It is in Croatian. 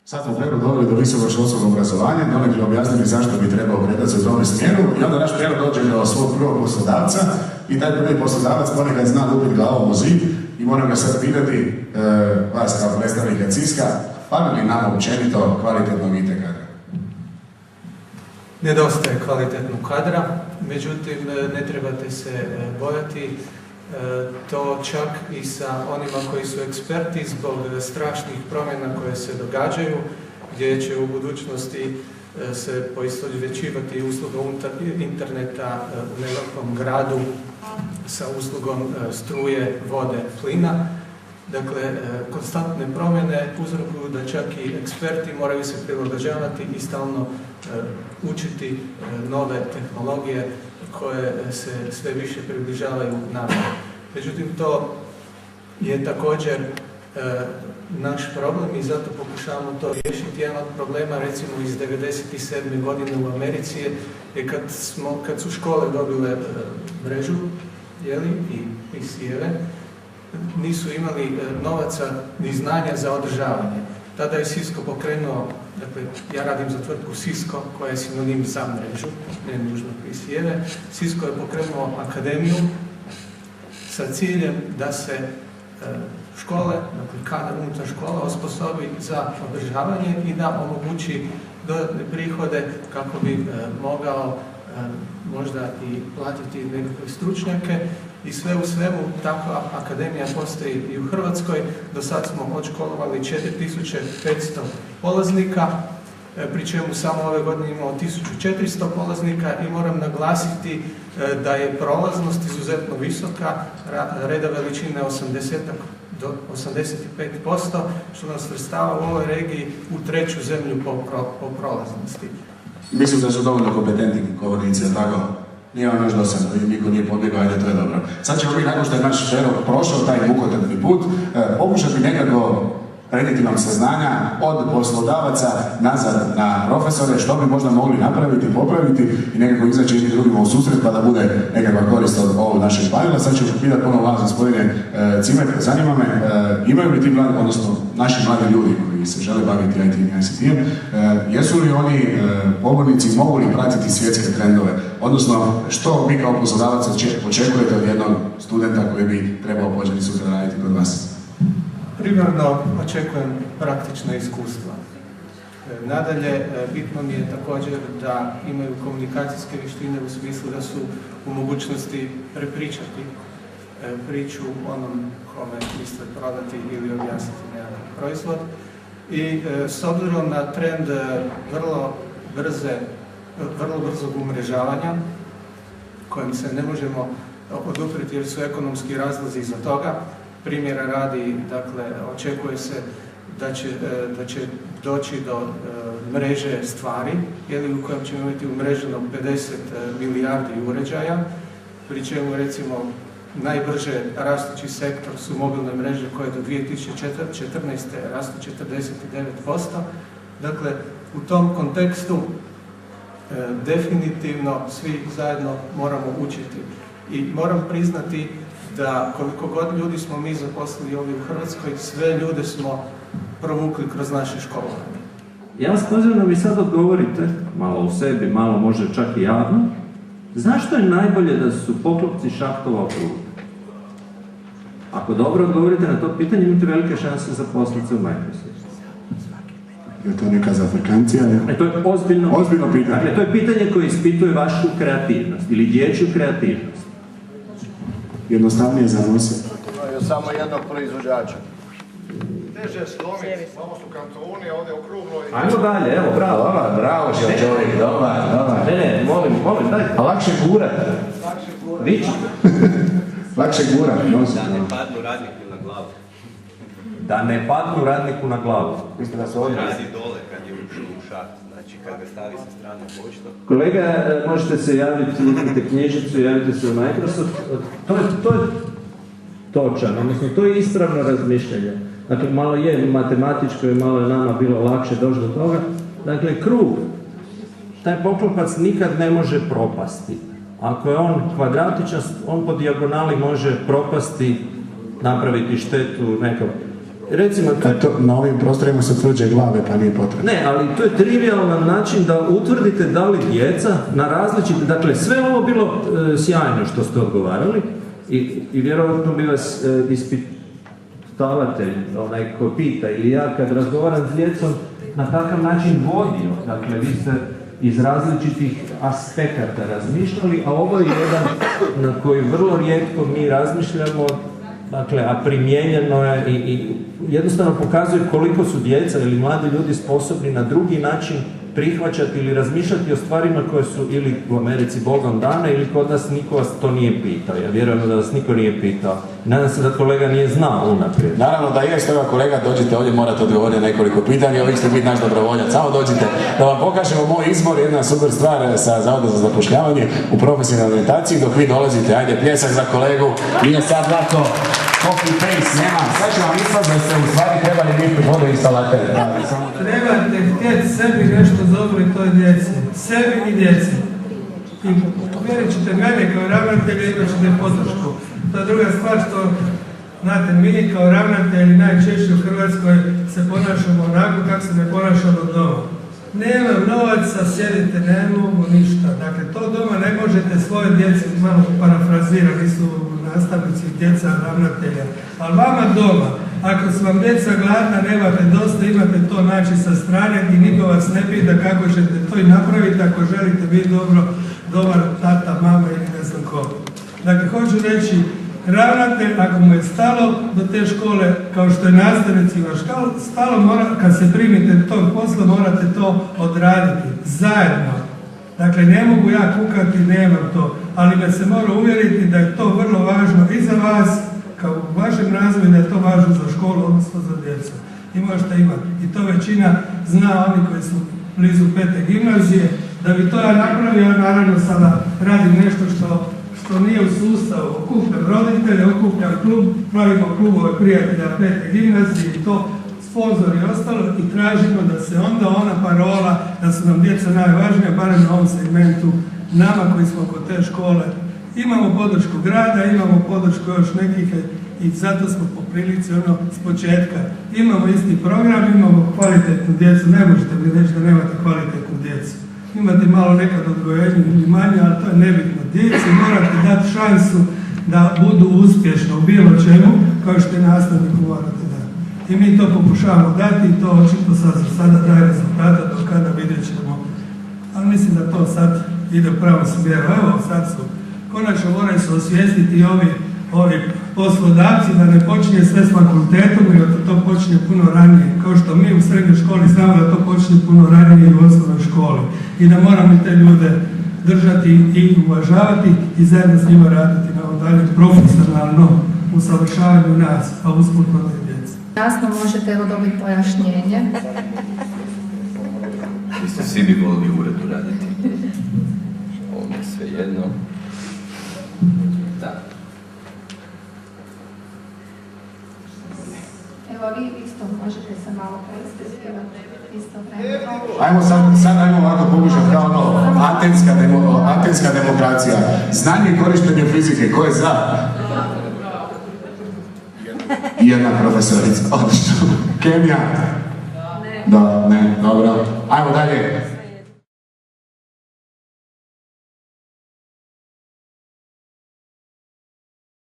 Sad smo prvo dobili do visokoškolskog obrazovanja, donekle objasnili zašto bi trebao kretati se u tome smjeru i onda naš prijedlog dođe do svog prvog poslodavca i taj prvi poslodavac ponekad zna lupiti glavom u zid i moram ga sad pitati, vas kao predstavnika CISKA, fali li nam općenito kvalitetnog IT kadra? Nedostaje kvalitetnog kadra, međutim ne trebate se bojati, to čak i sa onima koji su eksperti zbog strašnih promjena koje se događaju, gdje će u budućnosti se poistovjećivati usluga interneta u nekakvom gradu sa uslugom struje, vode, plina. Dakle, konstantne promjene uzrokuju da čak i eksperti moraju se prilagođavati i stalno učiti nove tehnologije koje se sve više približavaju nama. Međutim, to je također naš problem i zato pokušavamo to riješiti. Jedan od problema, recimo iz 1997. godine u Americi je kad su škole dobile mrežu i PC-eve, nisu imali novaca ni znanja za održavanje. Tada je Cisco pokrenuo, dakle, ja radim za tvrtku Cisco koja je sinonim za mrežu, ne nužno PC-eve. Cisco je pokrenuo akademiju sa ciljem da se škole, dakle kadar unutar škola osposobi za održavanje i da omogući dodatne prihode kako bi mogao možda i platiti nekakve stručnjake i sve u svemu takva akademija postoji i u Hrvatskoj. Do sad smo odškolovali 4500 polaznika, pri čemu samo ove godine imamo 1400 polaznika i moram naglasiti da je prolaznost izuzetno visoka, reda veličine 80 do 85%, što nas svrstava u ovoj regiji u treću zemlju po prolaznosti. Mislim da su dovoljno kompetentni govornici, tako? Nije vam još dosadno, niko nije pobjegao, ajde, to je dobro. Sad ćemo mi, nakon što je naš Šerok prošao taj mukotrpni put, pokušati nekako prenijeti vam saznanja od poslodavaca nazad na profesore, što bi možda mogli napraviti, popraviti i nekako izaći jedni drugima u susret pa da bude nekakva korist od ovog našeg panela. Sad ću pitati ponovno vas, gospodine Cimet, zanima me, imaju li ti mladi, odnosno naši mladi ljudi koji se žele baviti IT i ICT-em, jesu li oni pobornici, mogu li pratiti svjetske trendove, odnosno što vi kao poslodavac očekujete od jednog studenta koji bi trebao početi sutra raditi kod vas? Primarno očekujem praktična iskustva. Nadalje, bitno mi je također da imaju komunikacijske vještine u smislu da su u mogućnosti prepričati priču onom kome misle prodati ili objasniti nekakav proizvod. I s obzirom na trend vrlo brzog umrežavanja, kojim se ne možemo odupriti jer su ekonomski razlozi iza toga, primjera radi, dakle, očekuje se da će doći do mreže stvari, u kojem ćemo imati umreženo 50 milijardi uređaja, pri čemu, recimo, najbrže rastući sektor su mobilne mreže koje do 2014. rastu 49%. Dakle, u tom kontekstu definitivno svi zajedno moramo učiti. I moram priznati da koliko god ljudi smo mi zaposlili ovdje u Hrvatskoj, sve ljude smo provukli kroz naše školovanje. Ja vas pozivam da mi sad odgovorite, malo u sebi, malo može čak i javno, zašto je najbolje da su poklopci šahtova okruženi? Ako dobro odgovorite na to pitanje, imate velike šanse za poslice u Microsoftu. Je to neka zafrikancija? To je ozbiljno pitanje. Dakle, to je pitanje koje ispituje vašu kreativnost ili dječju kreativnost. Jednostavnije za nositi. Imaju samo jednog proizvođača. Teže slomiti, malo su kantoni ovdje okruglo. Ajmo dalje, evo, bravo. Bravo čovjek, dobar. Ne, molim, daj. A lakše gurat. Vići. Lakše gurat, nosi. Da ne padnu radniku na glavu. Da ne padnu radniku na glavu. Mislim da su ovdje. Razi dole kad je ušao u šaht, znači kad ga stavi sa strane počta. Kolega, možete se javiti, uzmite knjižicu, javite se u Microsoft. To je točan, odnosno to je ispravno razmišljanje. Dakle, malo je matematičko i malo je nama bilo lakše doći do toga. Dakle, krug, taj poklopac nikad ne može propasti. Ako je on kvadratičan, on po dijagonali može propasti, napraviti štetu nekog recimo, Na ovim prostorima su tvrđe glave, pa nije potrebno. ne, ali to je trivialan način da utvrdite da li djeca na različite, dakle sve ovo bilo sjajno što ste odgovarali i vjerojatno bi vas ispitavatelj, onaj ko pita ili ja kad razgovaram s djecom na takav način vodio, dakle vi ste iz različitih aspekata razmišljali, a ovo je jedan na koji vrlo rijetko mi razmišljamo, dakle, a primijenjeno je i jednostavno pokazuje koliko su djeca ili mladi ljudi sposobni na drugi način prihvaćati ili razmišljati o stvarima koje su ili u Americi Bogom dane ili kod nas niko vas to nije pitao. Ja vjerujem da vas niko nije pitao. Nadam se da kolega nije znao unaprijed. Naravno da je, stoga kolega, dođite ovdje, morate odgovoriti na nekoliko pitanja, ovih ste biti naš dobrovoljac. Samo dođite da vam pokažemo moj izbor, jedna super stvar sa Zavoda za zapošljavanje u profesionalnoj orijentaciji. Dok vi dolazite, ajde, pljesak za kolegu, nije sad lako, copy paste, nema. Sad ću vam ispast da ste u stvari trebali biti vodoinstalater. Trebate htjeti sebi nešto dobro i toj djeci. Sebi i djeci. I uvjerit ćete mene kao ravnatelja, imat ćete podršku. To je druga stvar što, znate, mi kao ravnatelji najčešće u Hrvatskoj se ponašamo onako kako se ne ponašamo doma. Nemam novaca, sjedite, ne mogu ništa. Dakle, to doma ne možete svoje djeci, malo parafrazirani su nastavnici djeca ravnatelja. Ali vama doma, ako su vam djeca gladna, nemate dosta, imate to naći sa strane i niko vas ne pita kako ćete to i napraviti ako želite biti dobar tata, mama ili ne znam ko. Dakle, hoću reći, ravnatelj, ako mu je stalo do te škole, kao što je nastavnicima stalo, kad se primite tog posla, morate to odraditi zajedno. Dakle, ne mogu ja kukati, nemam to, ali me se mora uvjeriti da je to vrlo važno i za vas, kao u vašem razvoju, da je to važno za školu, odnosno za djecu. I možete imati. I to većina zna, oni koji su blizu 5. gimnazije. Da bi to ja napravio, ja naravno sada radim nešto što nije u sustavu. Okupljam roditelje, okupljam klub, pravimo klubove prijatelja 5. gimnazije i to sponzori i ostalo i tražimo da se onda ona parola da su nam djeca najvažnija, barem na ovom segmentu, nama koji smo kod te škole. Imamo podršku grada, imamo podršku još nekih i zato smo po prilici s početka. Imamo isti program, imamo kvalitetnu djecu, ne možete mi reći da nemate kvalitetnu djecu. Imate malo nekad odgojenje ili manje, ali to je nebitno. Djeci morate dati šansu da budu uspješni u bilo čemu, kao što je nastavniku morate dati. I mi to pokušavamo dati i to očito sada daje rezultata, do kada vidjet ćemo. Ali mislim da to sad ide u pravom smjeru. Evo, sad su, konačno moraju se osvijestiti i ovi poslodavci da ne počinje sve s fakultetom, nego da to počinje puno ranije. Kao što mi u srednjoj školi znamo da to počinje puno ranije i u osnovnoj školi. I da moramo te ljude držati i uvažavati i zajedno s njima raditi na ovom dalje profesionalnom usavršavanju nas, a usput kod djece. Jasno možete evo dobiti pojašnjenje. Mislim, svi bi volili u uredu raditi. Ovo je sve jedno. Da. Evo vi isto možete se malo predstaviti. Isto vremena. Ajmo sad ajmo ovako pokušati kao ono, atenska demokracija. Znanje i korištenje fizike, ko je za? Jedna profesorica, odlično. Kemija? Da, ne, dobro. Ajmo dalje.